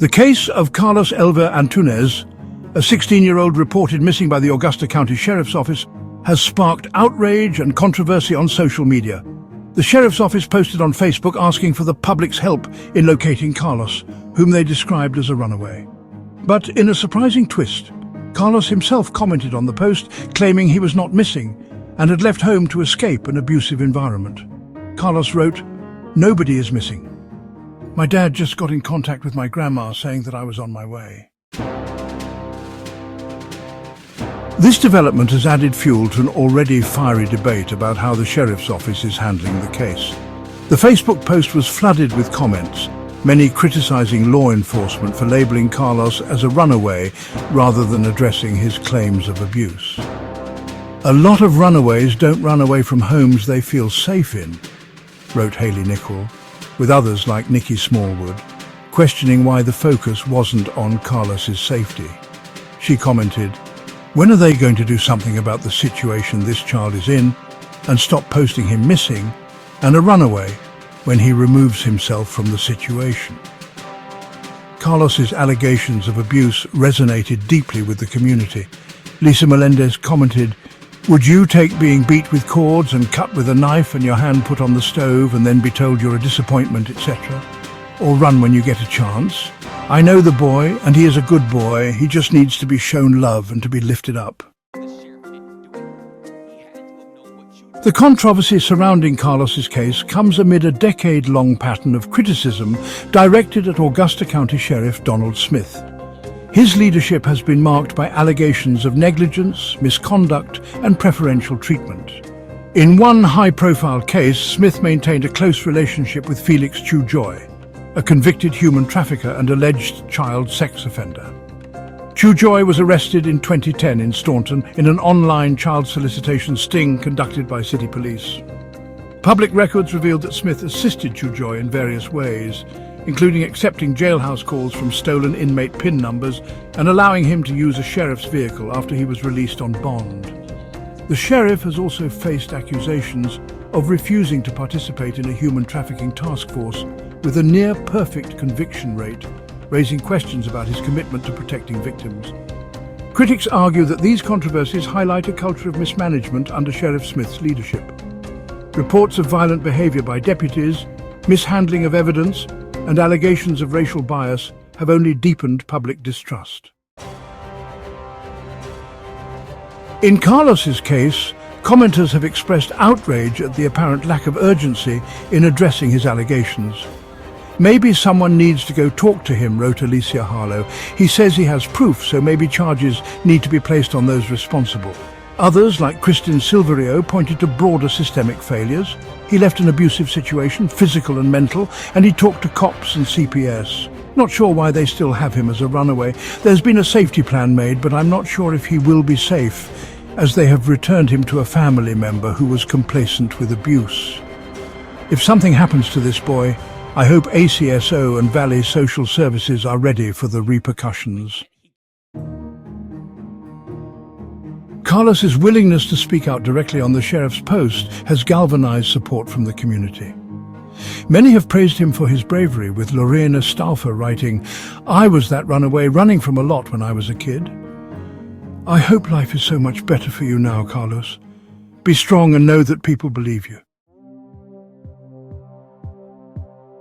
The case of Carlos Elver Antunes, a 16-year-old reported missing by the Augusta County Sheriff's Office, has sparked outrage and controversy on social media. The Sheriff's Office posted on Facebook asking for the public's help in locating Carlos, whom they described as a runaway. But in a surprising twist, Carlos himself commented on the post, claiming he was not missing and had left home to escape an abusive environment. Carlos wrote, "Nobody is missing. My dad just got in contact with my grandma saying that I was on my way." This development has added fuel to an already fiery debate about how the Sheriff's Office is handling the case. The Facebook post was flooded with comments, many criticizing law enforcement for labeling Carlos as a runaway rather than addressing his claims of abuse. "A lot of runaways don't run away from homes they feel safe in," wrote Hailey Nichoel, with others like Nikki Smallwood, questioning why the focus wasn't on Carlos's safety. She commented, "When are they going to do something about the situation this child is in and stop posting him missing and a runaway when he removes himself from the situation?" Carlos's allegations of abuse resonated deeply with the community. Lisa Melendez commented, "Would you take being beat with cords and cut with a knife and your hand put on the stove and then be told you're a disappointment, etc.? Or run when you get a chance? I know the boy, and he is a good boy. He just needs to be shown love and to be lifted up." The controversy surrounding Carlos's case comes amid a decade-long pattern of criticism directed at Augusta County Sheriff Donald Smith. His leadership has been marked by allegations of negligence, misconduct, and preferential treatment. In one high-profile case, Smith maintained a close relationship with Felix Chujoy, a convicted human trafficker and alleged child sex offender. Chujoy was arrested in 2010 in Staunton in an online child solicitation sting conducted by city police. Public records revealed that Smith assisted Chujoy in various ways, including accepting jailhouse calls from stolen inmate PIN numbers and allowing him to use a sheriff's vehicle after he was released on bond. The sheriff has also faced accusations of refusing to participate in a human trafficking task force with a near-perfect conviction rate, raising questions about his commitment to protecting victims. Critics argue that these controversies highlight a culture of mismanagement under Sheriff Smith's leadership. Reports of violent behavior by deputies, mishandling of evidence, and allegations of racial bias have only deepened public distrust. In Carlos's case, commenters have expressed outrage at the apparent lack of urgency in addressing his allegations. "Maybe someone needs to go talk to him," wrote Alicia Harlow. "He says he has proof, so maybe charges need to be placed on those responsible." Others, like Kristin Silverio, pointed to broader systemic failures. "He left an abusive situation, physical and mental, and he talked to cops and CPS. Not sure why they still have him as a runaway. There's been a safety plan made, but I'm not sure if he will be safe, as they have returned him to a family member who was complacent with abuse. If something happens to this boy, I hope ACSO and Valley Social Services are ready for the repercussions." Carlos's willingness to speak out directly on the sheriff's post has galvanized support from the community. Many have praised him for his bravery, with Lorena Stauffer writing, "I was that runaway running from Alot when I was a kid. I hope life is so much better for you now, Carlos. Be strong and know that people believe you."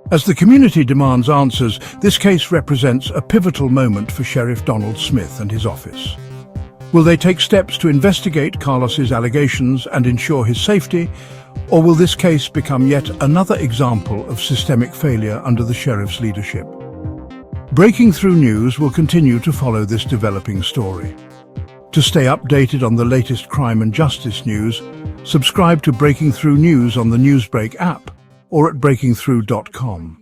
As the community demands answers, this case represents a pivotal moment for Sheriff Donald Smith and his office. Will they take steps to investigate Carlos's allegations and ensure his safety, or will this case become yet another example of systemic failure under the sheriff's leadership? Breaking Through News will continue to follow this developing story. To stay updated on the latest crime and justice news, subscribe to Breaking Through News on the Newsbreak app or at breakingthrough.com.